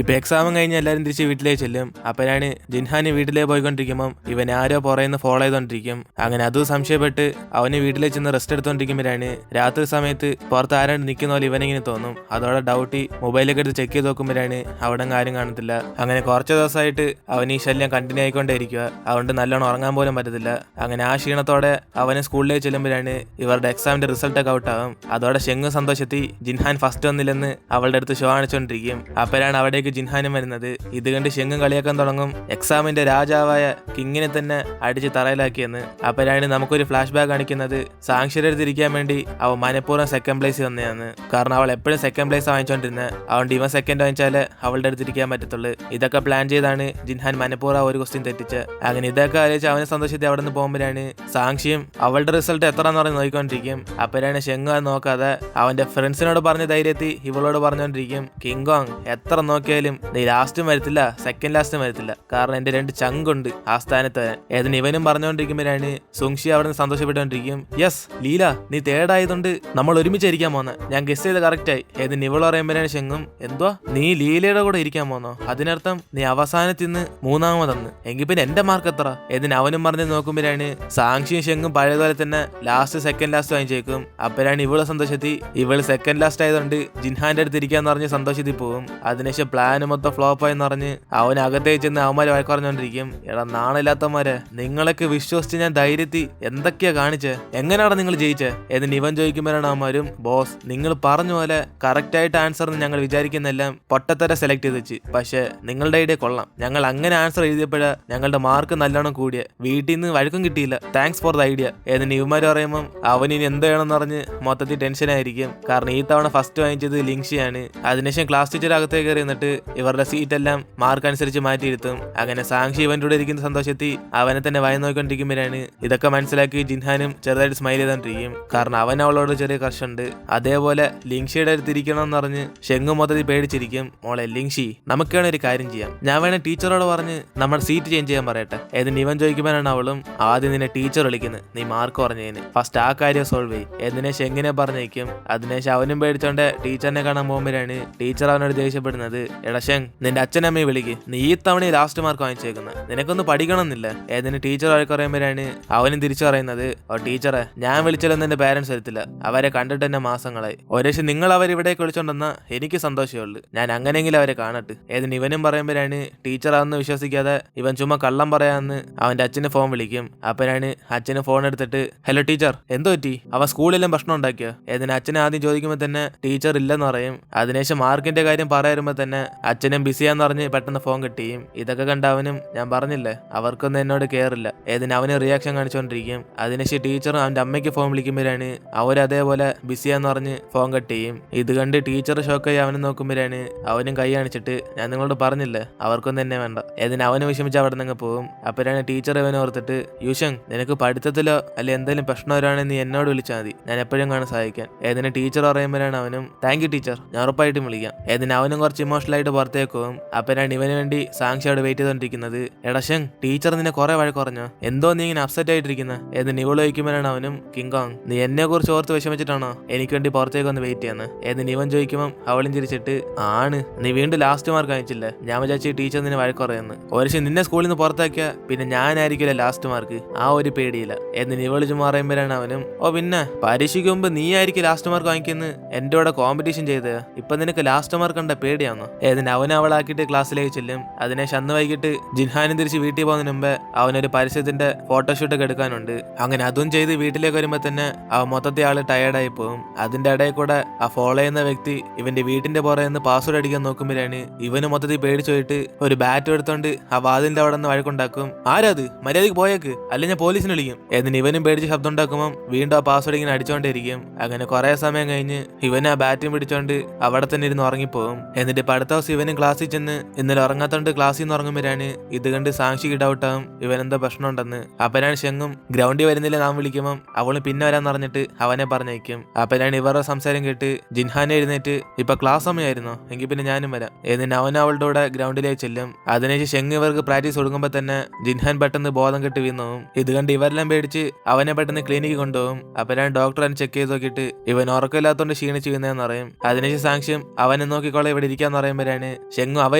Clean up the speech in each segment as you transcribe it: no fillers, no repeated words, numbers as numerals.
ഇപ്പൊ എക്സാമും കഴിഞ്ഞ് എല്ലാവരും തിരിച്ച് വീട്ടിലേക്ക് ചെല്ലും. അപ്പോഴാണ് ജിൻഹാന് വീട്ടിലേക്ക് പോയിക്കൊണ്ടിരിക്കുമ്പം ഇവൻ ആരോ പുറയുന്ന ഫോളോ ചെയ്തോണ്ടിരിക്കും. അങ്ങനെ അതും സംശയപ്പെട്ട് അവന് വീട്ടിലേക്ക് ചെന്ന് റെസ്റ്റ് എടുത്തോണ്ടിരിക്കുമ്പോഴാണ് രാത്രി സമയത്ത് പുറത്ത് ആരാണ്ട് നിൽക്കുന്ന പോലെ ഇവനിങ്ങനെ തോന്നും. അതോടെ ഡൗട്ടി മൊബൈലൊക്കെ എടുത്ത് ചെക്ക് ചെയ്ത് നോക്കുമ്പോഴാണ് അവിടെ ആരും കാണത്തില്ല. അങ്ങനെ കുറച്ച് ദിവസമായിട്ട് അവൻ ഈ ശല്യം കണ്ടിന്യൂ ആയിക്കൊണ്ടേയിരിക്കുക. അതുകൊണ്ട് നല്ലോണം ഉറങ്ങാൻ പോലും പറ്റത്തില്ല. അങ്ങനെ ആ ക്ഷീണത്തോടെ അവന് സ്കൂളിലേക്ക് ചെല്ലുമ്പോഴാണ് ഇവരുടെ എക്സാമിന്റെ റിസൾട്ടൊക്കെ ഔട്ടാകും. അതോടെ ഷെങ്ങും സന്തോഷത്തി ജിൻഹാൻ ഫസ്റ്റ് വന്നില്ലെന്ന് അവളുടെ അടുത്ത് ഷോ കാണിച്ചോണ്ടിരിക്കും. അപ്പോഴാണ് അവിടേക്ക് ജിൻഹാനും വരുന്നത്. ഇത് കണ്ട് ഷെങ്ങും കളിയാക്കാൻ തുടങ്ങും. എക്സാമിന്റെ രാജാവായ കിങ്ങിനെ തന്നെ അടിച്ച് തറയിലാക്കിയെന്ന്. അപ്പോഴാണ് നമുക്കൊരു ഫ്ലാഷ് ബാക്ക് കാണിക്കുന്നത് സാങ്ഷരി എടുത്തിരിക്കാൻ വേണ്ടി അവൻ മനഃപൂർവ്വം സെക്കൻഡ് പ്ലേസ് വന്നതാണ്. കാരണം അവൾ എപ്പോഴും സെക്കൻഡ് പ്ലേസ് വാങ്ങിച്ചോണ്ടിരുന്നത്. അതുകൊണ്ട് ഇവൻ സെക്കൻഡ് വാങ്ങിച്ചാല് അവളുടെ അടുത്തിരിക്കാൻ പറ്റത്തുള്ളൂ. ഇതൊക്കെ പ്ലാൻ ചെയ്താണ് ജിൻഹാൻ മനഃപൂർവ്വം ഒരു ക്വസ്റ്റ്യൻ തെറ്റിച്ച്. അങ്ങനെ ഇതൊക്കെ ആലോചിച്ച് അവനെ സന്തോഷത്തെ അവിടെ നിന്ന് പോകുമ്പോഴാണ് സാങ്ഷിയും അവളുടെ റിസൾട്ട് എത്രയെന്ന് പറഞ്ഞ് നോക്കിക്കൊണ്ടിരിക്കും. അപ്പോഴാണ് ഷെങ്ങു അത് നോക്കാതെ അവന്റെ ഫ്രണ്ട്സിനോട് പറഞ്ഞ ധൈര്യത്തിൽ ഇവളോട് പറഞ്ഞോണ്ടിരിക്കും, കിങ്കോങ് എത്ര നോക്കിയാലും നീ ലാസ്റ്റും വരത്തില്ല, സെക്കൻഡ് ലാസ്റ്റും വരത്തില്ല. കാരണം എന്റെ 2 ചങ്കുണ്ട് ആ സ്ഥാനത്ത് വരാൻ. ഏതിന് ഇവനും പറഞ്ഞുകൊണ്ടിരിക്കുമ്പോഴാണ് സുങ്ഷി അവിടെ നിന്ന് സന്തോഷപ്പെട്ടുകൊണ്ടിരിക്കും. യെസ് ലീല, നീ തേർഡായതുകൊണ്ട് നമ്മൾ ഒരുമിച്ചായിരിക്കാൻ പോന്നെ. ഞാൻ ഗസ് ചെയ്ത് കറക്റ്റായി. ഏതിന് ഇവൾ പറയുമ്പോഴാണ് ഷെങ്ങും, എന്തുവാ നീ ലീലയുടെ കൂടെ ഇരിക്കാൻ പോന്നോ? അതിനർത്ഥം നീ അവസാനത്തിൽ നിന്ന് മൂന്നാമതെന്ന്. എങ്കിൽ പിന്നെ എന്റെ മാർക്ക് എത്ര? ഏതിന് അവനും പറഞ്ഞ് നോക്കുമ്പോഴാണ് സാങ്ഷിയും ഷെങ്ങും പഴയതുപോലെ തന്നെ ലാസ്റ്റ് സെക്കൻഡ് ലാസ്റ്റ് വാങ്ങിച്ചേക്കും. അപ്പോഴാണ് ഇവള് സന്തോഷത്തി ഇവള് സെക്കൻഡ് ലാസ്റ്റ് ആയതുകൊണ്ട് ജിൻഹാന്റെ അടുത്ത് ഇരിക്കാന്ന് പറഞ്ഞ് സന്തോഷത്തിൽ പോകും. അതിനുശേഷം പ്ലാന് മൊത്തം ഫ്ലോപ്പായെന്ന് പറഞ്ഞ് അവൻ അകത്തേക്ക് ചെന്ന് അവന്മാര് വഴക്കുറഞ്ഞോണ്ടിരിക്കും. എടാ നാണില്ലാത്തമാരെ, നിങ്ങളൊക്കെ വിശ്വസിച്ച് ഞാൻ ധൈര്യത്തിൽ എന്തൊക്കെയാ കാണിച്ചേ? എങ്ങനെയാണ് നിങ്ങൾ ജയിച്ചേ? ഏതിന് ഇവൻ ചോദിക്കുമ്പോഴാണ് അവന്മാരും, ബോസ് നിങ്ങൾ പറഞ്ഞ പോലെ കറക്റ്റ് ആയിട്ട് ആൻസർ ഞങ്ങൾ വിചാരിക്കുന്നെല്ലാം പൊട്ടത്തര സെലക്ട് ചെയ്ത് വെച്ച്. പക്ഷെ നിങ്ങളുടെ ഐഡിയ കൊള്ളാം. ഞങ്ങൾ അങ്ങനെ ആൻസർ എഴുതിയപ്പോഴാ ഞങ്ങളുടെ മാർക്ക് നല്ലോണം കൂടിയ. വീട്ടിൽ നിന്ന് വഴക്കും കിട്ടിയില്ല. Thanks for the idea. ഏതിന് ഇവന്മാര് പറയുമ്പോൾ അവനിനി എന്ത് ചെയ്യണമെന്ന് പറഞ്ഞ് മൊത്തത്തിൽ ടെൻഷനായിരിക്കും. കാരണം ഈ തവണ ഫസ്റ്റ് വാങ്ങിച്ചത് ലിങ്ഷിയാണ്. അതിനുശേഷം ക്ലാസ് ടീച്ചർ അകത്തേക്ക് കയറി എന്നിട്ട് ഇവരുടെ സീറ്റ് എല്ലാം മാർക്ക് അനുസരിച്ച് മാറ്റിയിരുത്തും. അങ്ങനെ സാങ്ഷി ഇവന്റെ കൂടെ ഇരിക്കുന്ന സന്തോഷത്തിൽ അവനെ തന്നെ വായി നോക്കിക്കൊണ്ടിരിക്കുമ്പോഴാണ് ഇതൊക്കെ മനസ്സിലാക്കി ജിൻഹാനും ചെറുതായിട്ട് സ്മൈൽ ചെയ്തോണ്ടിരിക്കും. കാരണം അവൻ അവളോട് ചെറിയ ക്രഷുണ്ട്. അതേപോലെ ലിങ്ഷിയുടെ അടുത്ത് ഇരിക്കണം എന്ന് പറഞ്ഞ് ഷെങ്ങും മൊത്തത്തിൽ പേടിച്ചിരിക്കും. മോളെ ലിങ്ഷി, നമുക്ക് വേണേ ഒരു കാര്യം ചെയ്യാം. ഞാൻ വേണേ ടീച്ചറോട് പറഞ്ഞ് നമ്മുടെ സീറ്റ് ചേഞ്ച് ചെയ്യാൻ പറയട്ടെ. ഏതിന് ഇവൻ ചോദിക്കുമ്പോഴാണ് അവളും, ആദ്യം നിന്നെ ടീച്ചർ വിളിക്കുന്നത് നീ മാർക്ക് പറഞ്ഞതിന്. ഫസ്റ്റ് ആ കാര്യം സോൾവ് ചെയ്യും. എന്തിനെ ഷെങ്ങിനെ പറഞ്ഞേക്കും. അതിനുശേഷം അവനും പേടിച്ചോണ്ട് ടീച്ചറിനെ കാണാൻ പോകുമ്പോഴാണ് ടീച്ചർ അവനോട് ദേഷ്യപ്പെടുന്നത്. എടാ ഷെങ്, നിന്റെ അച്ഛനമ്മയെ വിളിക്ക്. നീ ഈ തവണ ലാസ്റ്റ് മാർക്ക് വാങ്ങിച്ചേക്കുന്നത്. നിനക്കൊന്ന് പഠിക്കണമെന്നില്ല. ഏതിന് ടീച്ചർ പറയുമ്പോഴാണ് അവനും തിരിച്ചു പറയുന്നത്, ഓ ടീച്ചറെ, ഞാൻ വിളിച്ചാലൊന്നും എന്റെ പേരൻസ് വരത്തില്ല. അവരെ കണ്ടിട്ട് തന്നെ മാസങ്ങളായി. ഒരേശം നിങ്ങൾ അവരിവിടേക്ക് വിളിച്ചോണ്ടെന്നാ എനിക്ക് സന്തോഷമേ ഉള്ളൂ. ഞാൻ അങ്ങനെയെങ്കിലും അവരെ കാണട്ടെ. ഏതിന് ഇവനും പറയുമ്പോഴാണ് ടീച്ചർ അതൊന്നും വിശ്വസിക്കാതെ ഇവൻ ചുമ്മാ കള്ളം പറയാന്ന് അവന്റെ അച്ഛന് ഫോൺ വിളിക്കും. അപ്പോഴാണ് അച്ഛന് ഫോൺ എടുത്തിട്ട്, ഹലോ ടീച്ചർ, എന്തോ പറ്റി? അവൻ സ്കൂളിലെല്ലാം ഭക്ഷണം ഉണ്ടാക്കിയോ? ഏതിന് അച്ഛനെ ആദ്യം ചോദിക്കുമ്പോൾ തന്നെ ടീച്ചർ ഇല്ലെന്ന് പറയും. അതിനുശേഷം മാർക്കിന്റെ കാര്യം പറയുമ്പോൾ തന്നെ അച്ഛനും ബിസിയാന്ന് പറഞ്ഞ് പെട്ടെന്ന് ഫോൺ കിട്ടിയും. ഇതൊക്കെ കണ്ട അവനും, ഞാൻ പറഞ്ഞില്ലേ അവർക്കൊന്നും എന്നോട് കെയറില്ല. ഏതിന് അവന് റിയാക്ഷൻ കാണിച്ചുകൊണ്ടിരിക്കും. അതിനുശേഷം ടീച്ചർ അവന്റെ അമ്മയ്ക്ക് ഫോൺ വിളിക്കുമ്പോഴാണ് അവരതേപോലെ ബിസിയാന്ന് പറഞ്ഞ് ഫോൺ കട്ട് ചെയ്യും. ഇത് കണ്ട് ടീച്ചർ ഷോക്കായി അവനെ നോക്കുമ്പോഴാണ് അവനും കൈ കാണിച്ചിട്ട്, ഞാൻ നിങ്ങളോട് പറഞ്ഞില്ലേ അവർക്കൊന്നും എന്നെ വേണ്ട. ഏതിന് അവന് വിഷമിച്ച് അവിടെ നിന്ന് പോകും. അപ്പോഴാണ് ടീച്ചർ ഇവനെ ഓർത്തിട്ട്, യൂഷങ്, നിനക്ക് പഠിത്തത്തിലോ അല്ലെ എന്തെങ്കിലും പ്രശ്നം വരാണെങ്കിൽ നീ എന്നോട് വിളിച്ചാൽ മതി, ഞാൻ എപ്പോഴും കാണാൻ സഹായിക്കാൻ. ഏതിന് ടീച്ചർ പറയുമ്പോഴാണ് അവനും, താങ്ക് യു ടീച്ചർ, ഞാൻ ഉറപ്പായിട്ടും വിളിക്കാം. ഏതിന് അവനും കുറച്ച് ഇമോഷണൽ ആയിട്ട് പുറത്തേക്ക് പോകും. അപ്പോഴാണ് ഇവന് വേണ്ടി സാങ്ഷിയോട് വെയിറ്റ് ചെയ്തോണ്ടിരിക്കുന്നത്. എടാ ഷെങ്, ടീച്ചർ നിന്നെ കുറെ വഴക്കുറഞ്ഞോ? എന്തോ നീ ഇങ്ങനെ അപ്സെറ്റ് ആയിട്ടിരിക്കുന്നത്? ഏതിന് ഇവള് ചോദിക്കുമ്പോഴാണ് അവനും, കിങ്കോങ്, നീ എന്നെ കുറിച്ച് ഓർത്ത് വിഷമിച്ചിട്ടാണോ എനിക്ക് വേണ്ടി പുറത്തേക്ക് ഒന്ന് വെയിറ്റ് ചെയ്യുന്നത്? ഏതിന് ഇവൻ ചോദിക്കുമ്പോൾ അവളും ചിരിച്ചിട്ട്, ആണ്, നീ വീണ്ടും ലാസ്റ്റ് മാർക്ക് വാങ്ങിച്ചില്ലേ? ഞാൻ വിചാരിച്ചു ടീച്ചർ നിന്നെ വഴക്കുറയെന്ന്. ഒരു നിന്നെ സ്കൂളിൽ നിന്ന് പുറത്താക്കിയ പിന്നെ ഞാനായിരിക്കില്ല ലാസ്റ്റ് മാർക്ക്. ആ ഒരു പേടിയില്ല. എന്നിന് ഇവള് ചുമ്മാ പറയുമ്പോഴാണ് അവനും, ഓ പിന്നെ പരീക്ഷയ്ക്ക് മുമ്പ് നീ ആയിരിക്കും ലാസ്റ്റ് മാർക്ക് വാങ്ങിക്കുന്നത് എന്റെ കൂടെ കോമ്പറ്റീഷൻ ചെയ്ത്. ഇപ്പൊ നിനക്ക് ലാസ്റ്റ് മാർക്ക് കണ്ട പേടിയാണോ? ഏതിന് അവനെ അവളാക്കിയിട്ട് ക്ലാസ്സിലേക്ക് ചെല്ലും. അതിനുശേഷം അന്ന് വൈകിട്ട് ജിൻഹാനും തിരിച്ച് വീട്ടിൽ പോകുന്നതിന് മുമ്പ് അവനൊരു പരസ്യത്തിന്റെ ഫോട്ടോഷൂട്ടൊക്കെ എടുക്കാനുണ്ട്. അങ്ങനെ അതും ചെയ്ത് വീട്ടിലേക്ക് വരുമ്പോ തന്നെ അവൻ മൊത്തത്തെ ആള് ടയേർഡായി പോകും. അതിന്റെ ഇടയിൽ കൂടെ ആ ഫോളോ ചെയ്യുന്ന വ്യക്തി ഇവന്റെ വീട്ടിന്റെ പുറകെ നിന്ന് പാസ്വേഡ് അടിക്കാൻ നോക്കുമ്പോഴാണ് ഇവന് മൊത്തത്തിൽ പേടിച്ചു പോയിട്ട് ഒരു ബാറ്റ് എടുത്തോണ്ട് ആ വാതിലിന്റെ അവിടെ നിന്ന് വഴക്കുണ്ടാക്കും. ആരാത്, മര്യാദക്ക് പോയേക്ക്, അല്ലെങ്കിൽ ഞാൻ പോലീസിനെ വിളിക്കും. എന്നിട്ട് ഇവനും പേടിച്ച് ശബ്ദം ഉണ്ടാക്കുമ്പോൾ വീണ്ടും ആ പാസ്വേഡ് ഇങ്ങനെ അടിച്ചോണ്ടിരിക്കും. അങ്ങനെ കുറെ സമയം കഴിഞ്ഞ് ഇവൻ ആ ബാറ്റും പിടിച്ചോണ്ട് അവിടെ തന്നെ ഇരുന്ന് ഉറങ്ങിപ്പോകും. എന്നിട്ട് ഇപ്പൊ അടുത്ത ദിവസം ഇവനും ക്ലാസ്സിൽ ചെന്ന് ഇന്നലെ ഉറങ്ങാത്തോണ്ട് ക്ലാസ്സിൽ നിന്ന് ഉറങ്ങുമ്പോഴാണ് ഇത് കണ്ട് സാക്ഷിക്ക് ഡൗട്ടാവും ഇവനെന്തോ പ്രശ്നം ഉണ്ടെന്ന്. അപ്പനാണ് ഷെങ്ങും ഗ്രൗണ്ടിൽ വരുന്നില്ല നാം വിളിക്കുമ്പോൾ അവളും പിന്നെ വരാൻ പറഞ്ഞിട്ട് അവനെ പറഞ്ഞയക്കും. അപ്പനാണ് ഇവരുടെ സംസാരം കേട്ട് ജിൻഹാനെ എഴുന്നേറ്റ്, ഇപ്പൊ ക്ലാസ് സമയമായിരുന്നോ, എങ്കിൽ പിന്നെ ഞാനും വരാം. എന്നിട്ട് അവൻ അവളുടെ കൂടെ ഗ്രൗണ്ടിലേക്ക് ചെല്ലും. അതിനുശേഷം ഷെങ് ഇവർക്ക് പ്രാക്ടീസ് കൊടുക്കുമ്പോ തന്നെ ജിൻഹാൻ പെട്ടെന്ന് ബോധം കെട്ട് വീണും. ഇത് കണ്ട് ഇവരെല്ലാം പേടിച്ച് അവനെ പെട്ടെന്ന് ക്ലിനിക്ക് കൊണ്ടുപോകും. അപ്പനാണ് ഡോക്ടർ അവൻ ചെക്ക് ചെയ്ത് നോക്കിയിട്ട് ഇവൻ ഉറക്കമില്ലാത്തോണ്ട് ക്ഷീണിച്ച് വീണെന്ന് പറയും. അതിനുശേഷം സാങ്ഷ്യം അവനെ നോക്കിക്കോളെ ഇവിടെ ഇരിക്കാന്ന് പറയുമ്പോഴാണ് പറയുമ്പോഴാണ് ഷെങ്ങു അവ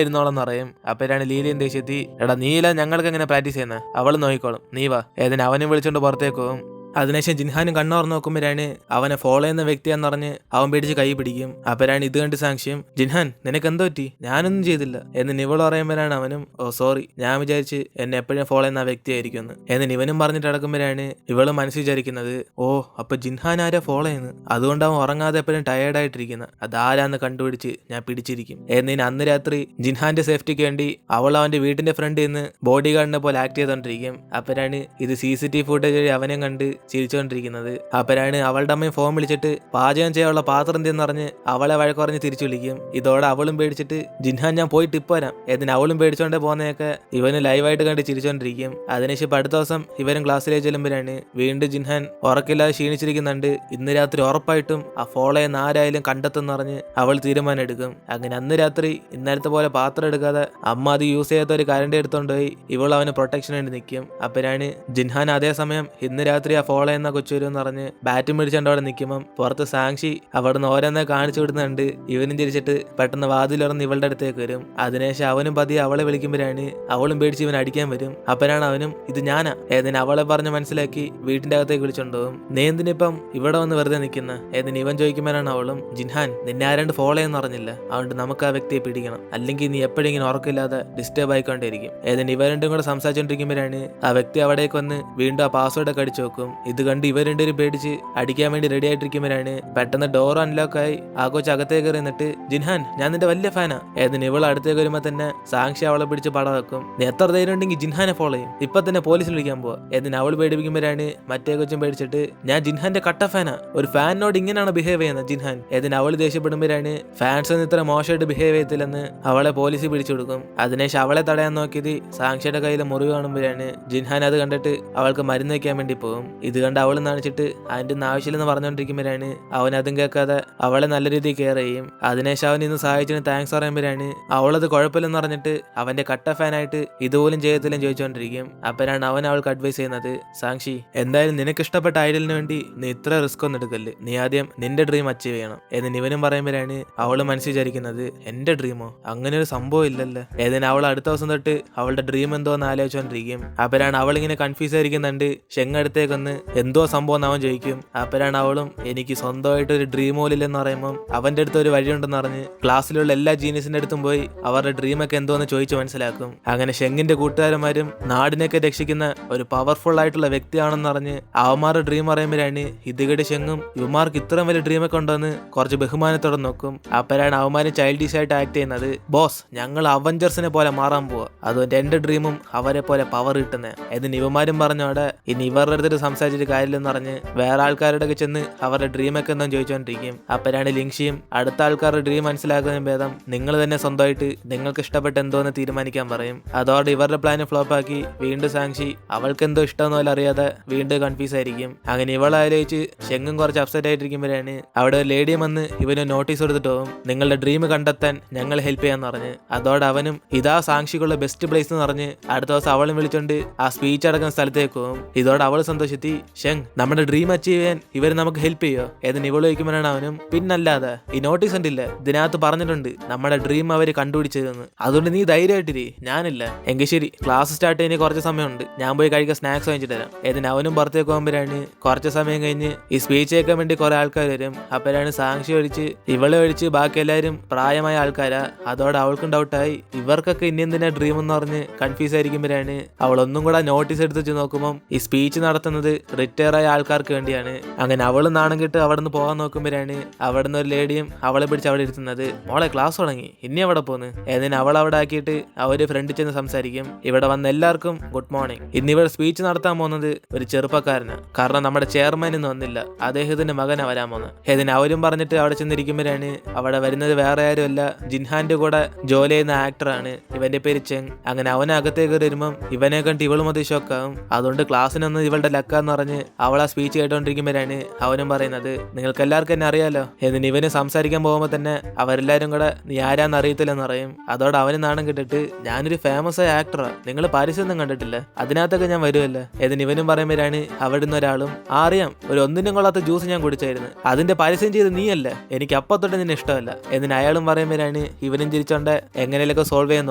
ഇരുന്നോളെന്ന് പറയും. അപ്പോഴാണ് ലീലിയും ദേഷ്യത്തി എടാ നീല ഞങ്ങൾക്ക് എങ്ങനെ പ്രാക്ടീസ് ചെയ്യുന്നത്, അവള് നോക്കിക്കോളും, നീ വാ. ഏതിന് അവനും വിളിച്ചോണ്ട് പുറത്തേക്ക് പോകും. അതിനുശേഷം ജിൻഹാനും കണ്ണോർന്ന് നോക്കുമ്പോഴാണ് അവനെ ഫോളോ ചെയ്യുന്ന വ്യക്തിയാന്ന് പറഞ്ഞ് അവൻ പേടിച്ച് കൈ പിടിക്കും. അപ്പോഴാണ് ഇത് കണ്ട് സാക്ഷ്യം ജിൻഹാൻ നിനക്ക് എന്തോ പറ്റി, ഞാനൊന്നും ചെയ്തില്ല എന്ന് ഇവള് പറയുമ്പോഴാണ് അവനും ഓ സോറി, ഞാൻ വിചാരിച്ച് എന്നെ എപ്പോഴും ഫോളോ ചെയ്യുന്ന ആ വ്യക്തിയായിരിക്കും എന്ന് ഇവനും പറഞ്ഞിട്ട് അടക്കുമ്പോഴാണ് ഇവള് മനസ്സിൽ വിചാരിക്കുന്നത് ഓ അപ്പൊ ജിൻഹാൻ ആരാ ഫോളോ ചെയ്യുന്നത്, അതുകൊണ്ട് അവൻ ഉറങ്ങാതെ എപ്പോഴും ടയേർഡായിട്ടിരിക്കുന്നത്, അതാരാന്ന് കണ്ടുപിടിച്ച് ഞാൻ പിടിച്ചിരിക്കും എന്നിന് അന്ന് രാത്രി ജിൻഹാന്റെ സേഫ്റ്റിക്ക് വേണ്ടി അവൾ അവന്റെ വീടിന്റെ ഫ്രണ്ടിൽ നിന്ന് ബോഡി ഗാർഡിനെ പോലെ ആക്ട് ചെയ്തോണ്ടിരിക്കും. അപ്പോഴാണ് ഇത് CCTV ഫുട്ടേജ് വഴി അവനെ കണ്ട് ചിരിച്ചുകൊണ്ടിരിക്കുന്നത്. അപ്പോഴാണ് അവളുടെ അമ്മയും ഫോൺ വിളിച്ചിട്ട് പാചകം ചെയ്യാനുള്ള പാത്രം എന്തെന്ന് പറഞ്ഞ് അവളെ വഴക്കുറഞ്ഞ് തിരിച്ചു വിളിക്കും. ഇതോടെ അവളും പേടിച്ചിട്ട് ജിൻഹാൻ ഞാൻ പോയിട്ട് ഇപ്പൊ വരാം എന്നിന് അവളും പേടിച്ചോണ്ടേ പോകുന്നതൊക്കെ ഇവന് ലൈവായിട്ട് കണ്ട് ചിരിച്ചോണ്ടിരിക്കും. അതിനുശേഷം അടുത്ത ദിവസം ഇവരും ക്ലാസ്സിലേക്ക് ചെല്ലുമ്പോഴാണ് വീണ്ടും ജിൻഹാൻ ഉറക്കില്ലാതെ ക്ഷീണിച്ചിരിക്കുന്നുണ്ട്. ഇന്ന് രാത്രി ഉറപ്പായിട്ടും ആ ഫോളോ ചെയ്യുന്ന ആരായാലും കണ്ടെത്തുന്ന പറഞ്ഞ് അവൾ തീരുമാനം എടുക്കും. അങ്ങനെ അന്ന് രാത്രി ഇന്നലത്തെ പോലെ പാത്രം എടുക്കാതെ അമ്മ അത് യൂസ് ചെയ്യാത്ത ഒരു കരണ്ട് എടുത്തോണ്ട് പോയി ഇവൾ അവന് പ്രൊട്ടക്ഷൻ വേണ്ടി നിൽക്കും. അപ്പോഴാണ് ജിൻഹാൻ അതേസമയം ഇന്ന് രാത്രി ആ ഫോളോ ചെയ്യുന്ന കൊച്ചു വരും എന്ന് പറഞ്ഞ് ബാറ്റും പിടിച്ചോണ്ട് അവിടെ നിൽക്കുമ്പം പുറത്ത് സാക്ഷി അവിടുന്ന് ഓരോന്നെ കാണിച്ചു വിടുന്നുണ്ട്. ഇവനും ചിരിച്ചിട്ട് പെട്ടെന്ന് വാതിലുറന്ന് ഇവളുടെ അടുത്തേക്ക് വരും. അതിനുശേഷം അവനും പതിയെ അവളെ വിളിക്കുമ്പോഴാണ് അവളും പേടിച്ച് ഇവൻ അടിക്കാൻ വരും. അപ്പോഴാണ് അവനും ഇത് ഞാനാ ഏതിന് അവളെ പറഞ്ഞ് മനസ്സിലാക്കി വീട്ടിന്റെ അകത്തേക്ക് വിളിച്ചോണ്ടുപോകും. നീ എന്തിനിപ്പം ഇവിടെ വന്ന് വെറുതെ നിൽക്കുന്ന ഏതിന് ഇവൻ ചോദിക്കുമ്പോഴാണ് അവളും ജിൻഹാൻ നിന്നെ ആരാണ്ട് ഫോളോ ചെയ്യുന്ന അറിഞ്ഞില്ല, അതുകൊണ്ട് നമുക്ക് ആ വ്യക്തിയെ പിടിക്കണം, അല്ലെങ്കിൽ നീ എപ്പോഴെങ്കിലും ഉറക്കില്ലാതെ ഡിസ്റ്റർബ് ആയിക്കൊണ്ടിരിക്കും. ഏതിന് ഇവ രണ്ടും കൂടെ സംസാരിച്ചോണ്ടിരിക്കുമ്പോഴാണ് ആ വ്യക്തി അവിടേക്ക് വന്ന് വീണ്ടും ആ പാസ്വേഡ് ഒക്കെ അടിച്ചു നോക്കും. ഇത് കണ്ട് ഇവർ രണ്ടുപേരും പേടിച്ച് അടിക്കാൻ വേണ്ടി റെഡി ആയിട്ടിരിക്കുമ്പോഴാണ് പെട്ടെന്ന് ഡോർ അൺലോക്ക് ആയി ആ കൊച്ചു അകത്തേക്ക് എറിഞ്ഞിട്ട് ജിൻഹാൻ ഞാൻ നിന്റെ വലിയ ഫാനാ ഏതിന് ഇവൾ അടുത്തേക്ക് വരുമ്പോ തന്നെ സാക്ഷി അവളെ പിടിച്ച് പടം വെക്കും. നീ എത്ര ധൈര്യം ഉണ്ടെങ്കിൽ ജിൻഹാനെ ഫോളോ ചെയ്യും, ഇപ്പൊ തന്നെ പോലീസിൽ വിളിക്കാൻ പോവാ ഏതിന് അവൾ പേടിപ്പിക്കുമ്പോഴാണ് മറ്റേ കൊച്ചും പേടിച്ചിട്ട് ഞാൻ ജിൻഹാന്റെ കട്ട ഫാനാ, ഒരു ഫാനിനോട് ഇങ്ങനെയാണ് ബിഹേവ് ചെയ്യുന്നത് ജിൻഹാൻ ഏതിന് അവൾ ദേഷ്യപ്പെടുമ്പോഴാണ് ഫാൻസ് ഒന്നും ഇത്ര മോശമായിട്ട് ബിഹേവ് ചെയ്യത്തില്ലെന്ന് അവളെ പോലീസ് പിടിച്ചു കൊടുക്കും. അതിനുശേഷം അവളെ തടയാൻ നോക്കിയത് സാക്ഷിയുടെ കയ്യിൽ മുറിവ് കാണുമ്പോഴാണ് ജിൻഹാൻ അത് കണ്ടിട്ട് അവൾക്ക് മരുന്ന് വയ്ക്കാൻ വേണ്ടി പോകും. ഇത് കണ്ട് അവൾ കാണിച്ചിട്ട് അതിന്റെ ഒന്നും ആവശ്യമില്ലെന്ന് പറഞ്ഞുകൊണ്ടിരിക്കുമ്പോഴാണ് അവൻ അതും കേൾക്കാതെ അവളെ നല്ല രീതിയിൽ കെയർ ചെയ്യും. അതിനുശേഷം അവൻ ഇന്ന് സഹായിച്ചതിന് താങ്ക്സ് പറയുമ്പോഴാണ് അവളത് കുഴപ്പമില്ലെന്ന് പറഞ്ഞിട്ട് അവന്റെ കട്ട ഫാനായിട്ട് ഇതുപോലും ചെയ്യത്തില്ലെന്ന് ചോദിച്ചുകൊണ്ടിരിക്കും. അപ്പോഴാണ് അവൻ അവൾക്ക് അഡ്വൈസ് ചെയ്യുന്നത് സാക്ഷി എന്തായാലും നിനക്ക് ഇഷ്ടപ്പെട്ട ഐഡലിന് വേണ്ടി നീ ഇത്ര റിസ്ക് ഒന്നും എടുക്കല്ലേ, നീ ആദ്യം നിന്റെ ഡ്രീം അച്ചീവ് ചെയ്യണം എന്ന് ഇവനും പറയുമ്പോഴാണ് അവള് മനസ്സിൽ വിചാരിക്കുന്നത് എന്റെ ഡ്രീമോ, അങ്ങനെ ഒരു സംഭവം ഇല്ലല്ലോ ഏതിന് അവൾ അടുത്ത ദിവസം തൊട്ട് അവളുടെ ഡ്രീം എന്തോന്ന് ആലോചിച്ചുകൊണ്ടിരിക്കും. അപ്പോഴാണ് അവൾ ഇങ്ങനെ കൺഫ്യൂസ് ആയിരിക്കുന്നുണ്ട്. ഷെങ്ങടുത്തേക്കൊന്ന് എന്തോ സംഭവം അവൻ ചോദിക്കും. അപ്പോഴാണ് അവളും എനിക്ക് സ്വന്തമായിട്ട് ഒരു ഡ്രീം പോലില്ലെന്ന് പറയുമ്പോൾ അവന്റെ അടുത്ത് ഒരു വഴിയുണ്ടെന്ന് പറഞ്ഞ് ക്ലാസ്സിലുള്ള എല്ലാ ജീനിയസിന്റെ അടുത്തും പോയി അവരുടെ ഡ്രീമൊക്കെ എന്തോന്ന് ചോദിച്ചു മനസ്സിലാക്കും. അങ്ങനെ ഷെങ്ങിന്റെ കൂട്ടുകാരന്മാരും നാടിനെയൊക്കെ രക്ഷിക്കുന്ന ഒരു പവർഫുൾ ആയിട്ടുള്ള വ്യക്തിയാണെന്ന് പറഞ്ഞ് അവന്മാരുടെ ഡ്രീം പറയുമ്പോഴാണ് ഇതുകടി ഷെങ്ങും ഇവന്മാർക്ക് ഇത്രയും വലിയ ഡ്രീമൊക്കെ ഉണ്ടോന്ന് കുറച്ച് ബഹുമാനത്തോടെ നോക്കും. അപ്പോഴാണ് അവന്മാര് ചൈൽഡിഷ് ആയിട്ട് ആക്ട് ചെയ്യുന്നത് ബോസ് ഞങ്ങൾ അവഞ്ചേഴ്സിനെ പോലെ മാറാൻ പോവാ, അതുകൊണ്ട് എന്റെ ഡ്രീമും അവരെ പോലെ പവർ കിട്ടുന്നത് ഇതിന് ഇവന്മാരും പറഞ്ഞോടെ ഇനി ഇവരുടെ അടുത്ത് സംസാരിച്ചിട്ട് കാര്യമില്ലെന്ന് പറഞ്ഞ് വേറെ ആൾക്കാരുടെ ഒക്കെ ചെന്ന് അവരുടെ ഡ്രീമൊക്കെ എന്തോ ചോദിച്ചുകൊണ്ടിരിക്കും. അപ്പോഴാണ് ലിങ്ഷിയും അടുത്ത ആൾക്കാരുടെ ഡ്രീം മനസ്സിലാക്കുന്ന ഭേദം നിങ്ങൾ തന്നെ സ്വന്തമായിട്ട് നിങ്ങൾക്ക് ഇഷ്ടപ്പെട്ട എന്തോന്ന് തീരുമാനിക്കാൻ പറയും. അതോടെ ഇവരുടെ പ്ലാന് ഫ്ലോപ്പ് ആക്കി വീണ്ടും സാക്ഷി അവൾക്ക് എന്തോ ഇഷ്ടമെന്ന് പോലെ അറിയാതെ വീണ്ടും കൺഫ്യൂസ് ആയിരിക്കും. അങ്ങനെ ഇവളെ ആലോചിച്ച് ഷെങ്ങും കുറച്ച് അപ്സെറ്റ് ആയിട്ടിരിക്കുമ്പോഴാണ് അവിടെ ഒരു ലേഡിയും വന്ന് ഇവന് നോട്ടീസ് കൊടുത്തിട്ട് പോകും നിങ്ങളുടെ ഡ്രീം കണ്ടെത്താൻ ഞങ്ങൾ ഹെൽപ്പ് ചെയ്യാന്ന് പറഞ്ഞ്. അതോടെ അവനും ഇതാ സാക്ഷിക്കുള്ള ബെസ്റ്റ് പ്ലേസ് എന്ന് പറഞ്ഞ് അടുത്ത ദിവസം അവളും വിളിച്ചോണ്ട് ആ സ്പീച്ച് അടക്കുന്ന സ്ഥലത്തേക്ക് പോകും. ഇതോടെ അവൾ സന്തോഷത്തി ഷെങ് നമ്മുടെ ഡ്രീം അച്ചീവ് ചെയ്യാൻ ഇവർ നമുക്ക് ഹെൽപ്പ് ചെയ്യോ ഏതിന് ഇവള് ചോദിക്കുമ്പോഴാണ് അവനും പിന്നല്ലാതെ ഈ നോട്ടീസ് ഉണ്ടില്ല ഇതിനകത്ത് പറഞ്ഞിട്ടുണ്ട് നമ്മുടെ ഡ്രീം അവര് കണ്ടുപിടിച്ചതെന്ന്, അതുകൊണ്ട് നീ ധൈര്യമായിട്ടിരി ഞാനില്ല. എങ്കിൽ ശരി ക്ലാസ് സ്റ്റാർട്ട് ചെയ്യാൻ കുറച്ച് സമയമുണ്ട്, ഞാൻ പോയി കഴിക്കാൻ സ്നാക്സ് വാങ്ങിച്ചിട്ട് തരാം ഏതിന് അവനും പുറത്തേക്ക് പോകുമ്പോഴാണ് കുറച്ച് സമയം കഴിഞ്ഞ് ഈ സ്പീച്ച് കേൾക്കാൻ വേണ്ടി കുറെ ആൾക്കാർ വരും. അപ്പോഴാണ് സാക്ഷി ഒഴിച്ച് ഇവളെ ഒഴിച്ച് ബാക്കി എല്ലാവരും പ്രായമായ ആൾക്കാരാ. അതോടെ അവൾക്കും ഡൗട്ടായി ഇവർക്കൊക്കെ ഇനി എന്തിനാ ഡ്രീം എന്ന് പറഞ്ഞ് കൺഫ്യൂസ് ആയിരിക്കുമ്പോഴാണ് അവൾ ഒന്നും കൂടെ നോട്ടീസ് എടുത്ത് വെച്ച് നോക്കുമ്പോൾ ഈ സ്പീച്ച് നടത്തുന്നത് റിട്ടയർ ആയ ആൾക്കാർക്ക് വേണ്ടിയാണ്. അങ്ങനെ അവള് നാണം കിട്ട് അവിടെ നിന്ന് പോകാൻ നോക്കുമ്പോഴാണ് അവിടെ നിന്ന് ഒരു ലേഡിയും അവളെ പിടിച്ച് അവിടെ ഇരുത്തുന്നത് മോളെ ക്ലാസ് തുടങ്ങി ഇനി അവിടെ പോന്ന് ഏതിന് അവൾ അവിടെ ആക്കിയിട്ട് അവര് ഫ്രണ്ടിൽ ചെന്ന് സംസാരിക്കും. ഇവിടെ വന്ന എല്ലാവർക്കും ഗുഡ് മോർണിംഗ്. ഇന്ന് ഇവിടെ സ്പീച്ച് നടത്താൻ പോകുന്നത് ഒരു ചെറുപ്പക്കാരനാണ്, കാരണം നമ്മുടെ ചെയർമാൻ ഇന്ന് വന്നില്ല, അദ്ദേഹത്തിന്റെ മകനാ വരാൻ പോകുന്നത് ഏതിന് അവരും പറഞ്ഞിട്ട് അവിടെ ചെന്നിരിക്കുമ്പോഴാണ് അവിടെ വരുന്നത് വേറെ ആരുമല്ല ജിൻഹാന്റെ കൂടെ ജോലി ചെയ്യുന്ന ആക്ടറാണ്, ഇവന്റെ പേര് ചെങ്. അങ്ങനെ അവനകത്തേക്ക് വരുമ്പം ഇവനെ കണ്ട് ഇവളും അത് ഷോക്കാവും. അതുകൊണ്ട് ക്ലാസ്സിനൊന്നും ഇവളുടെ ലക്കാന്ന് എന്ന് പറഞ്ഞ് അവൾ ആ സ്പീച്ച് കേട്ടോണ്ടിരിക്കുമ്പോഴാണ് അവനും പറയുന്നത് നിങ്ങൾക്ക് എല്ലാവർക്കും എന്നെ അറിയാലോ. എന്നിട്ട് ഇവന് സംസാരിക്കാൻ പോകുമ്പോൾ തന്നെ അവരെല്ലാരും കൂടെ നീ ആരാന്ന് അറിയത്തില്ലെന്ന് പറയും. അതോടെ അവന് നാണം കിട്ടിട്ട് ഞാനൊരു ഫേമസ് ആയ ആക്ടറാ, നിങ്ങൾ പരസ്യമൊന്നും കണ്ടിട്ടില്ല, അതിനകത്തൊക്കെ ഞാൻ വരുമല്ലോ. എന്നിട്ട് ഇവനും പറയുമ്പോഴാണ് അവിടുന്ന് ഒരാളും അറിയാം ഒരു ഒന്നിനും കൊള്ളാത്ത ജ്യൂസ് ഞാൻ കുടിച്ചായിരുന്നു, അതിന്റെ പരസ്യം ചെയ്ത് നീയല്ല, എനിക്ക് അപ്പൊ തൊട്ട് നിന്നെ ഇഷ്ടമല്ല. എന്നിട്ട് അയാളും പറയുമ്പോഴാണ് ഇവനും ചിരിച്ചോണ്ട് എങ്ങനെയൊക്കെ സോൾവ് ചെയ്യാൻ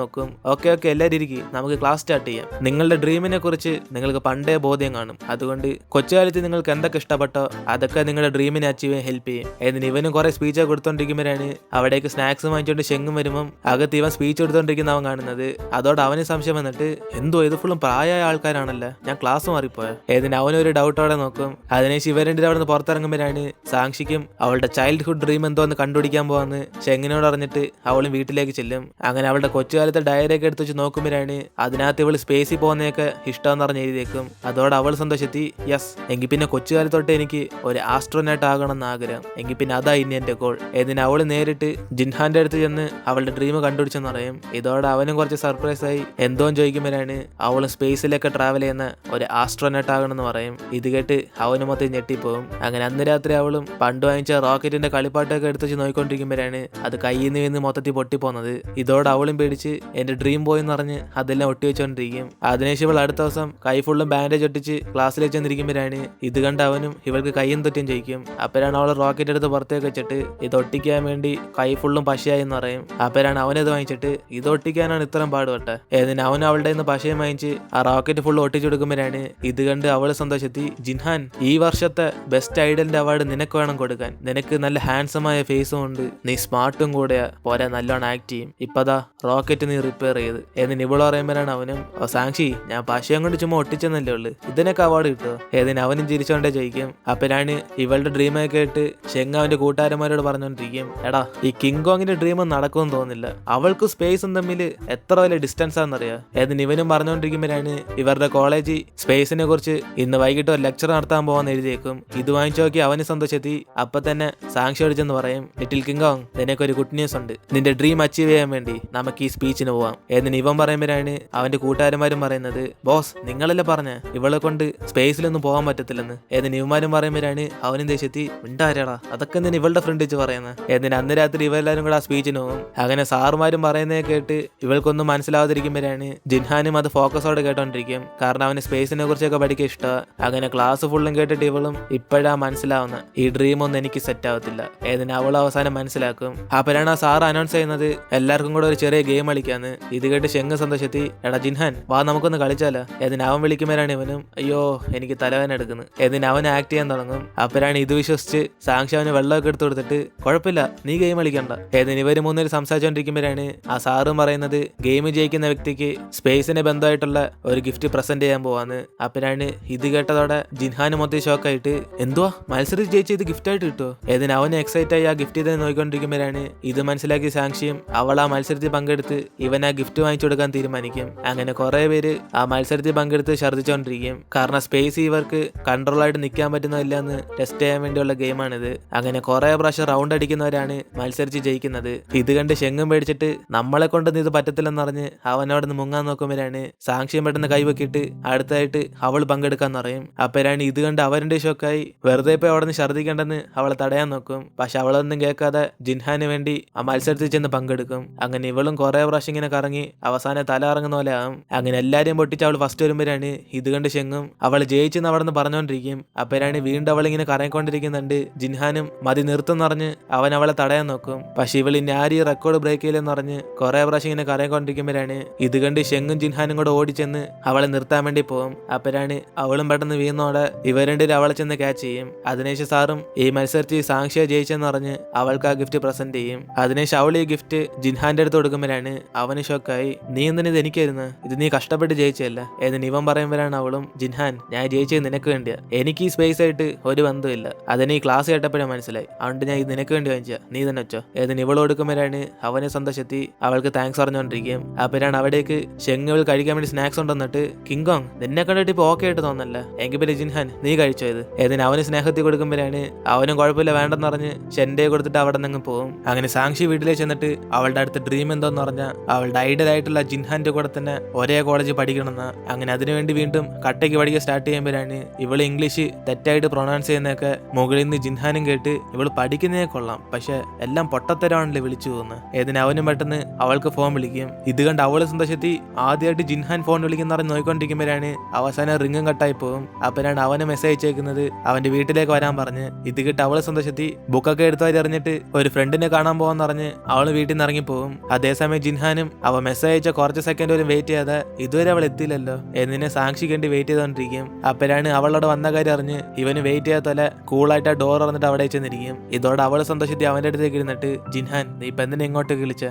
നോക്കും. ഓക്കെ എല്ലാവരും ഇരിക്കും, നമുക്ക് ക്ലാസ് സ്റ്റാർട്ട് ചെയ്യാം. നിങ്ങളുടെ ഡ്രീമിനെ കുറിച്ച് നിങ്ങൾക്ക് പണ്ടേ ബോധ്യം കാണും, അതുകൊണ്ട് കൊച്ചുകാലത്ത് നിങ്ങൾക്ക് എന്തൊക്കെ ഇഷ്ടപ്പെട്ടോ അതൊക്കെ നിങ്ങളുടെ ഡ്രീമിനെ അച്ചീവ് ചെയ്യാൻ ഹെൽപ്പ് ചെയ്യും. എന്നിട്ട് ഇവനും കുറെ സ്പീച്ച് കൊടുത്തോണ്ടിരിക്കുമ്പോഴാണ് അവിടേക്ക് സ്നാക്സ് വാങ്ങിച്ചോണ്ട് ശെങ്ങും വരുമ്പം അകത്ത് ഇവൻ സ്പീച്ച് കൊടുത്തോണ്ടിരിക്കുന്ന അവൻ കാണുന്നത്. അതോടെ അവന് സംശയം വന്നിട്ട് എന്തോ ഇത് ഫുള്ളും പ്രായമായ ആൾക്കാരാണല്ലോ, ഞാൻ ക്ലാസ് മാറിപ്പോയോ. എന്നിട്ട് അവനൊരു ഡൗട്ടോടെ നോക്കും. അതിനെ ശിവരൻ്റെ അവിടെ നിന്ന് പുറത്തിറങ്ങുമ്പോഴാണ് സാക്ഷിക്കും അവളുടെ ചൈൽഡ്ഹുഡ് ഡ്രീം എന്തോന്ന് കണ്ടുപിടിക്കാൻ പോവാന്ന് ഷെങ്ങിനോട് അറിഞ്ഞിട്ട് അവളും വീട്ടിലേക്ക് ചെല്ലും. അങ്ങനെ അവളുടെ കൊച്ചുകാലത്തെ ഡയറിയൊക്കെ എടുത്ത് വെച്ച് നോക്കുമ്പോഴാണ് അതിനകത്ത് ഇവള് സ്പേസിൽ പോകുന്നതൊക്കെ ഇഷ്ടമെന്ന് പറഞ്ഞ് എഴുതിയേക്കും. അതോടെ അവൾ സന്തോഷത്തി യെസ്, എങ്കിൽ പിന്നെ കൊച്ചുകാലത്തോട്ട് എനിക്ക് ഒരു ആസ്ട്രോനോട്ട് ആകണം എന്ന് ആഗ്രഹം, എങ്കിൽ പിന്നെ അതാ ഇനി എന്റെ ഗോൾ. എന്നിട്ട് അവള് നേരിട്ട് ജിൻഹാന്റെ അടുത്ത് ചെന്ന് അവളുടെ ഡ്രീം കണ്ടുപിടിച്ചെന്ന് പറയും. ഇതോടെ അവനും കുറച്ച് സർപ്രൈസ് ആയി എന്തോന്ന് ചോദിക്കുമ്പോഴാണ് അവള് സ്പേസിലൊക്കെ ട്രാവൽ ചെയ്യുന്ന ഒരു ആസ്ട്രോനോട്ട് ആകണം എന്ന് പറയും. ഇത് കേട്ട് അവന് മൊത്തം ഞെട്ടിപ്പോവും. അങ്ങനെ അന്ന് രാത്രി അവളും പണ്ട് വാങ്ങിച്ച റോക്കറ്റിന്റെ കളിപ്പാട്ടൊക്കെ എടുത്ത് വെച്ച് നോക്കിക്കൊണ്ടിരിക്കുമ്പോഴാണ് അത് കയ്യിൽ നിന്ന് മൊത്തത്തിൽ പൊട്ടിപ്പോന്നത്. ഇതോടെ അവളും പേടിച്ച് എന്റെ ഡ്രീം പോയി എന്ന് പറഞ്ഞ് അതെല്ലാം ഒട്ടി വെച്ചോണ്ടിരിക്കും. അതിനുശേഷം ഇവൾ അടുത്ത ദിവസം കൈ ഫുള്ളും ബാൻഡേജ് ഒട്ടിച്ച് ക്ലാസ്സിലേക്ക് ചെന്നിരിക്കുമ്പോഴാണ് ഇത് കണ്ട് അവനും ഇവൾക്ക് കയ്യും തൊറ്റും ചോദിക്കും. അപ്പോഴാണ് അവൾ റോക്കറ്റ് എടുത്ത് പുറത്തേക്ക് വെച്ചിട്ട് ഇത് ഒട്ടിക്കാൻ വേണ്ടി കൈ ഫുള്ളും പശയായി എന്ന് പറയും. അപ്പോഴാണ് അവനത് വാങ്ങിച്ചിട്ട് ഇത് ഒട്ടിക്കാനാണ് ഇത്രയും പാടുപെട്ടെ. എന്നിട്ട് അവൻ അവളുടെ നിന്ന് പശയും വാങ്ങിച്ച് ആ റോക്കറ്റ് ഫുള്ള് ഒട്ടിച്ചു കൊടുക്കുമ്പോഴാണ് ഇത് കണ്ട് അവള് സന്തോഷത്തി ജിൻഹാൻ ഈ വർഷത്തെ ബെസ്റ്റ് ഐഡലിന്റെ അവാർഡ് നിനക്ക് വേണം കൊടുക്കാൻ, നിനക്ക് നല്ല ഹാൻഡ്സമായ ഫേസും ഉണ്ട്, നീ സ്മാർട്ടും കൂടെയാ, പോരാ നല്ലോണം ആക്ട് ചെയ്യും, ഇപ്പതാ റോക്കറ്റ് നീ റിപ്പയർ ചെയ്ത്. എന്നിട്ട് ഇവള് പറയുമ്പോഴാണ് അവനും സാക്ഷി ഞാൻ പശയം കൊണ്ട് ചുമ്മാ ഒട്ടിച്ചെന്നല്ലേ ഉള്ളു, ഇതിനൊക്കെ അവാർഡ് കിട്ടുമോ. ഏതിന് അവനും ചിരിച്ചോണ്ടേ ചോദിക്കും. അപ്പോഴാണ് ഇവളുടെ ഡ്രീമൊക്കെ കേട്ട് ഷെങ് അവന്റെ കൂട്ടുകാരന്മാരോട് പറഞ്ഞോണ്ടിരിക്കും എടാ ഈ കിങ് കോങ്ങിന്റെ ഡ്രീം നടക്കുമെന്ന് തോന്നുന്നില്ല, അവൾക്ക് സ്പേസും തമ്മിൽ എത്ര വലിയ ഡിസ്റ്റൻസ് ആണെന്നറിയാം. ഏതിന് ഇവനും പറഞ്ഞുകൊണ്ടിരിക്കുമ്പോഴാണ് ഇവരുടെ കോളേജിൽ സ്പേസിനെ കുറിച്ച് ഇന്ന് വൈകിട്ട് ഒരു ലെക്ചർ നടത്താൻ പോകാൻ എഴുതിയേക്കും. ഇത് വാങ്ങിച്ചു നോക്കി അവന് സന്തോഷത്തി അപ്പൊ തന്നെ സാങ്ഷി അടിച്ചെന്ന് പറയും ലിറ്റിൽ കിങ് കോങ് നിനക്കൊരു ഗുഡ് ന്യൂസ് ഉണ്ട്, നിന്റെ ഡ്രീം അച്ചീവ് ചെയ്യാൻ വേണ്ടി നമുക്ക് ഈ സ്പീച്ചിന് പോവാം. എന്നിട്ട് ഇവൻ പറയുമ്പോഴാണ് അവന്റെ കൂട്ടുകാരന്മാരും പറയുന്നത് ബോസ് നിങ്ങളല്ലേ പറഞ്ഞ ഇവളെ കൊണ്ട് സ്പേസിലൊന്നും പോകാൻ പറ്റത്തില്ലെന്ന്. എന്നിട്ട് ഇവന്മാരും പറയുമ്പോഴാണ് അവനും ദേശത്തി ഉണ്ടാരാടാ അതൊക്കെ എന്തിനാ ഇവളുടെ ഫ്രണ്ട് വെച്ച് പറയുന്നത്. എന്നിട്ട് അന്ന് രാത്രി ഇവരെല്ലാരും കൂടെ ആ സ്പീച്ചിന് പോകും. അങ്ങനെ സാറുമാരും പറയുന്നത് കേട്ട് ഇവൾക്കൊന്നും മനസ്സിലാവാതിരിക്കുമ്പോഴാണ് ജിൻഹാനും അത് ഫോക്കസോടെ കേട്ടോണ്ടിരിക്കും. കാരണം അവന് സ്പേസിനെ കുറിച്ചൊക്കെ പഠിക്കാൻ ഇഷ്ടമാണ്. അങ്ങനെ ക്ലാസ് ഫുള്ളും കേട്ടിട്ട് ഇവളും ഇപ്പോഴാ മനസ്സിലാവുന്ന ഈ ഡ്രീം ഒന്നും എനിക്ക് സെറ്റ് ആവത്തില്ല. ഏതിന് അവൾ അവസാനം മനസ്സിലാക്കും. അപ്പോഴാണ് ആ സാർ അനൗൺസ് ചെയ്യുന്നത് എല്ലാവർക്കും കൂടെ ഒരു ചെറിയ ഗെയിം കളിക്കാന്ന്. ഇത് കേട്ട് ഷെങ് സന്തോഷത്തി എടാ ജിൻഹാൻ വാ നമുക്കൊന്ന് കളിച്ചാലോ. ഏതിന് അവൻ വിളിക്കുമ്പോഴാണ് ഇവനും അയ്യോ എനിക്ക് തലവേദന എടുക്കുന്നു. ഏതിന് അവൻ ആക്ട് ചെയ്യാൻ തുടങ്ങും. അപ്പോഴാണ് ഇത് വിശ്വസിച്ച് സാക്ഷി അവന് വെള്ളമൊക്കെ എടുത്തു കൊടുത്തിട്ട് കുഴപ്പമില്ല നീ ഗെയിം കളിക്കണ്ട. ഏതിന് ഇവര് മൂന്നേര് സംസാരിച്ചുകൊണ്ടിരിക്കുമ്പോഴാണ് ആ സാറും പറയുന്നത് ഗെയിം ജയിക്കുന്ന വ്യക്തിക്ക് സ്പേസിന് ബന്ധമായിട്ടുള്ള ഒരു ഗിഫ്റ്റ് പ്രസന്റ് ചെയ്യാൻ പോവാന്ന്. അപ്പോഴാണ് ഇത് കേട്ടതോടെ ജിൻഹാന് മൊത്തം ഷോക്കായിട്ട് എന്തുവാ മത്സരിച്ച് ജയിച്ച് ഇത് ഗിഫ്റ്റ് ആയിട്ട് കിട്ടുമോ. ഏതിന് അവന് എക്സൈറ്റ് ആയി ആ ഗിഫ്റ്റ് ചെയ്ത് നോക്കിക്കൊണ്ടിരിക്കുമ്പോഴാണ് ഇത് മനസ്സിലാക്കി സാക്ഷിയും അവൾ ആ മത്സരത്തിൽ പങ്കെടുത്ത് ഇവൻ ആ ഗിഫ്റ്റ് വാങ്ങിച്ചു കൊടുക്കാൻ തീരുമാനിക്കും. അങ്ങനെ കുറെ പേര് ആ മത്സരത്തിൽ പങ്കെടുത്ത് ഛർദ്ദിച്ചുകൊണ്ടിരിക്കും. കാരണം സ്പേസ് ഇവർക്ക് കൺട്രോൾ ആയിട്ട് നിൽക്കാൻ പറ്റുന്നില്ല എന്ന് ടെസ്റ്റ് ചെയ്യാൻ വേണ്ടിയുള്ള ഗെയിമാണിത്. അങ്ങനെ കുറെ പ്രാവശ്യം റൗണ്ട് അടിക്കുന്നവരാണ് മത്സരിച്ച് ജയിക്കുന്നത്. ഇത് കണ്ട് ഷെങ്ങും പേടിച്ചിട്ട് നമ്മളെ കൊണ്ടൊന്നും ഇത് പറ്റത്തില്ലെന്ന് പറഞ്ഞ് അവനോട് നിന്ന് മുങ്ങാൻ നോക്കുമ്പോഴാണ് സാക്ഷിയും പെട്ടെന്ന് കൈവക്കിയിട്ട് അടുത്തായിട്ട് അവൾ പങ്കെടുക്കാന്ന് പറയും. അപ്പോഴാണ് ഇത് കണ്ട് അവരുടെ ഷോക്കായി വെറുതെ പോയി അവിടെ നിന്ന് ഛർദ്ദിക്കേണ്ടെന്ന് അവളെ തടയാൻ നോക്കും. പക്ഷെ അവളൊന്നും കേൾക്കാതെ ജിൻഹാന് വേണ്ടി ആ മത്സരത്തിൽ ചെന്ന് പങ്കെടുക്കും. അങ്ങനെ ഇവളും കുറെ പ്രാവശ്യം ഇങ്ങനെ കറങ്ങി അവസാനം തല ഇറങ്ങുന്ന പോലെ ആവും. അങ്ങനെ എല്ലാരെയും പൊട്ടിച്ച് അവൾ ഫസ്റ്റ് വരുമ്പോഴാണ് ഇത് കണ്ട് ഷെങ്ങും അവൾ ജയിച്ചെന്ന് അവിടെ നിന്ന് പറഞ്ഞുകൊണ്ടിരിക്കും. അപ്പോഴാണ് വീണ്ടും അവളിങ്ങനെ കറങ്ങിക്കൊണ്ടിരിക്കുന്നുണ്ട്. ജിൻഹാനും മതി നിർത്തുന്ന പറഞ്ഞ് അവൻ അവളെ തടയാൻ നോക്കും. പക്ഷെ ഇവൾ ഇനി ആരും ഈ റെക്കോർഡ് ബ്രേക്ക് ചെയ്യില്ലെന്ന് പറഞ്ഞ് കുറെ പ്രാവശ്യം ഇങ്ങനെ കറങ്ങിക്കൊണ്ടിരിക്കുമ്പോഴാണ് ഇത് കണ്ട് ഷെങ്ങും ജിൻഹാനും കൂടെ ഓടിച്ചെന്ന് അവളെ നിർത്താൻ വേണ്ടി പോകും. അപ്പോഴാണ് അവളും പെട്ടെന്ന് വീണോടെ ഇവർ രണ്ടുപേരും അവളെ ചെന്ന് ക്യാച്ച് ചെയ്യും. അതിനുശേഷം സാറും ഈ മത്സരത്തിൽ സാക്ഷിയെ ജയിച്ചെന്ന് പറഞ്ഞ് അവൾക്ക് ആ ഗിഫ്റ്റ് പ്രസന്റ് ചെയ്യും. അതിനുശേഷം അവൾ ഈ ഗിഫ്റ്റ് ജിൻഹാന്റെ അടുത്ത് കൊടുക്കുമ്പോഴാണ് അവന് ഷോക്കായി നീ എന്തിനാ ഇത് എനിക്കായിരുന്നു, ഇത് നീ കഷ്ടപ്പെട്ട് ജയിച്ചല്ല. എന്നിട്ട് ഇവൻ പറയുമ്പോഴാണ് അവളും ജിൻഹാൻ ഞാൻ ജയിച്ചത് നിനക്ക് വേണ്ടിയാ, എനിക്ക് ഈ സ്പേസ് ആയിട്ട് ഒരു ബന്ധമില്ല, അതിന് ഈ ക്ലാസ് കേട്ടപ്പോഴേ മനസ്സിലായി, അതുകൊണ്ട് ഞാൻ ഇത് നിനക്ക് വേണ്ടി വാങ്ങിച്ച നീ തന്നെ വെച്ചോ. ഏതിന് ഇവൾ കൊടുക്കുമ്പോഴാണ് അവനെ സന്തോഷത്തി അവൾക്ക് താങ്ക്സ് പറഞ്ഞുകൊണ്ടിരിക്കും. അപ്പോഴാണ് അവിടേക്ക് ഷെങ്ങ് കഴിക്കാൻ വേണ്ടി സ്നാക്സ് ഉണ്ടെന്നിട്ട് കിങ് കോങ് നിന്നെ കണ്ടിട്ട് ഇപ്പൊ ഓക്കെ ആയിട്ട് തോന്നല്ല, എങ്കിൽ പിന്നെ ജിൻഹാൻ നീ കഴിച്ചോ ഇത്. ഏതിന് അവന് സ്നേഹത്തിൽ കൊടുക്കുമ്പോഴാണ് അവനും കുഴപ്പമില്ല വേണ്ടെന്ന് പറഞ്ഞ് ഷെൻഡയെ കൊടുത്തിട്ട് അവിടെ നിന്ന് പോകും. അങ്ങനെ സാക്ഷി വീട്ടിലേക്ക് ചെന്നിട്ട് അവളുടെ അടുത്ത ഡ്രീം എന്തോന്ന് പറഞ്ഞാൽ അവളുടെ ഐഡൽ ആയിട്ടുള്ള ജിൻഹാന്റെ കൂടെ തന്നെ ഒരേ കോളേജ് പഠിക്കണമെന്ന്. അങ്ങനെ അതിനുവേണ്ടി വീണ്ടും കട്ടയ്ക്ക് പഠിക്കാൻ സ്റ്റാർട്ട് ചെയ്യുമ്പോൾ പറയുമ്പോഴാണ് ഇവള് ഇംഗ്ലീഷ് തെറ്റായിട്ട് പ്രൊണൗൺസ് ചെയ്യുന്നതൊക്കെ മുകളിൽ നിന്ന് ജിൻഹാനും കേട്ട് ഇവള് പഠിക്കുന്നതേ കൊള്ളാം, പക്ഷെ എല്ലാം പൊട്ടത്തരാണല്ലേ വിളിച്ചു പോകുന്നത്. അവനും പെട്ടെന്ന് അവൾക്ക് ഫോൺ വിളിക്കും. ഇത് കണ്ട് അവള് സന്തോഷത്തി ആദ്യമായിട്ട് ജിൻഹാൻ ഫോൺ വിളിക്കുന്ന പറഞ്ഞ് നോക്കിക്കൊണ്ടിരിക്കുമ്പോഴാണ് അവസാനം റിങ്ങും കട്ടായി പോകും. അപ്പോഴാണ് അവന് മെസ്സേജ് അയച്ചേക്കുന്നത് അവന്റെ വീട്ടിലേക്ക് വരാൻ പറഞ്ഞ്. ഇത് കിട്ട് അവള് സന്തോഷത്തി ബുക്കൊക്കെ എടുത്തവർ എറിഞ്ഞിട്ട് ഒരു ഫ്രണ്ടിനെ കാണാൻ പോകാന്ന് പറഞ്ഞ് അവള് വീട്ടിൽ നിന്ന് ഇറങ്ങിപ്പോകും. അതേസമയം ജിൻഹാനും അവ മെസ്സേജ് അയച്ച കുറച്ച് സെക്കൻഡ് വരെ വെയിറ്റ് ചെയ്യാതെ ഇതുവരെ അവൾ എത്തിയില്ലല്ലോ എന്നിനെ സാക്ഷിക്കേണ്ടി വെയിറ്റ് ചെയ്തോണ്ടിരിക്കും. അപ്പോഴാണ് അവളോട് വന്ന കാര്യം അറിഞ്ഞ് ഇവന് വെയിറ്റ് ചെയ്യാത്തല്ല കൂളായിട്ട് ആ ഡോർ ഇറന്നിട്ട് അവിടെ ചെന്നിരിക്കും. ഇതോടെ അവള് സന്തോഷത്തി അവന്റെ അടുത്തേക്ക് ഇരുന്നിട്ട് ജിൻഹാൻ നീ ഇപ്പൊ എന്തിനാ ഇങ്ങോട്ട് വിളിച്ച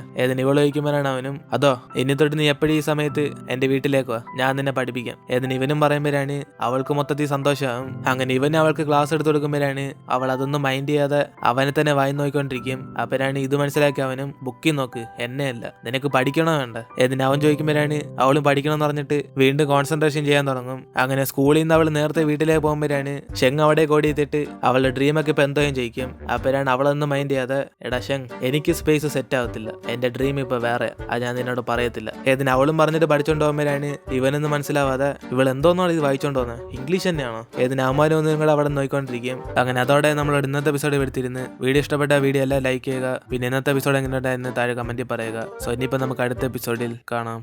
ഇവള് ചോദിക്കുമ്പോഴാണ് അവനും അതോ ഇനി തൊട്ട് നീ എപ്പോഴും ഈ സമയത്ത് എന്റെ വീട്ടിലേക്ക് വാ, ഞാൻ നിന്നെ പഠിപ്പിക്കാം. ഇവനും പറയുമ്പോഴാണ് അവൾക്ക് മൊത്തത്തിൽ സന്തോഷമാകും. അങ്ങനെ ഇവന് അവൾക്ക് ക്ലാസ് എടുത്തു കൊടുക്കുമ്പോഴാണ് അവൾ അതൊന്നും മൈൻഡ് ചെയ്യാതെ അവനെ തന്നെ വായി നോക്കിക്കൊണ്ടിരിക്കും. അപ്പോഴാണ് ഇത് മനസ്സിലാക്കി അവനും ബുക്കിൽ നോക്ക് എന്നെയല്ല നിനക്ക് പഠിക്കണോ വേണ്ട. അവൻ ചോദിക്കുമ്പോഴാണ് അവളും പഠിക്കണം എന്ന് പറഞ്ഞിട്ട് വീണ്ടും കോൺസെൻട്രേഷൻ ചെയ്യാൻ തുടങ്ങും. അങ്ങനെ സ്കൂളിൽ നിന്ന് അവൾ നേരത്തെ വീട്ടിലേക്ക് പോകുമ്പോഴാണ് ഷെങ് അവിടെ ഓടിയെത്തിട്ട് അവളുടെ ഡ്രീമൊക്കെ ഇപ്പൊ എന്തോയും ചെയ്യിക്കും. അപ്പോഴാണ് അവളൊന്നും മൈൻഡ് ചെയ്യാതെ എടാ ഷെങ് എനിക്ക് സ്പേസ് സെറ്റ് ആവത്തില്ല, എന്റെ ഡ്രീം ഇപ്പൊ വേറെ, അത് ഞാൻ നിന്നോട് പറയത്തില്ല. അവളും പറഞ്ഞിട്ട് പഠിച്ചോണ്ട് പോകുമ്പോഴാണ് ഇവനൊന്നും മനസ്സിലാവാതെ ഇവൾ എന്തോന്നാണ് ഇത് വായിച്ചോണ്ട് പോകുന്നത്, ഇംഗ്ലീഷ് തന്നെയാണോ. അവന്മാരും ഒന്നും നിങ്ങൾ അവിടെ നോക്കിക്കൊണ്ടിരിക്കും. അങ്ങനെ അതോടെ നമ്മൾ ഇന്നത്തെ എപ്പിസോഡ് എടുത്തിരുന്ന് വീഡിയോ ഇഷ്ടപ്പെട്ട വീഡിയോ എല്ലാം ലൈക്ക് ചെയ്യുക. പിന്നെ ഇന്നത്തെ എപ്പിസോഡ് എങ്ങനെയുണ്ടായിരുന്നു താഴെ കമന്റിൽ പറയുക. സോ ഇനിയിപ്പോൾ നമുക്ക് അടുത്ത എപ്പിസോഡിൽ കാണാം.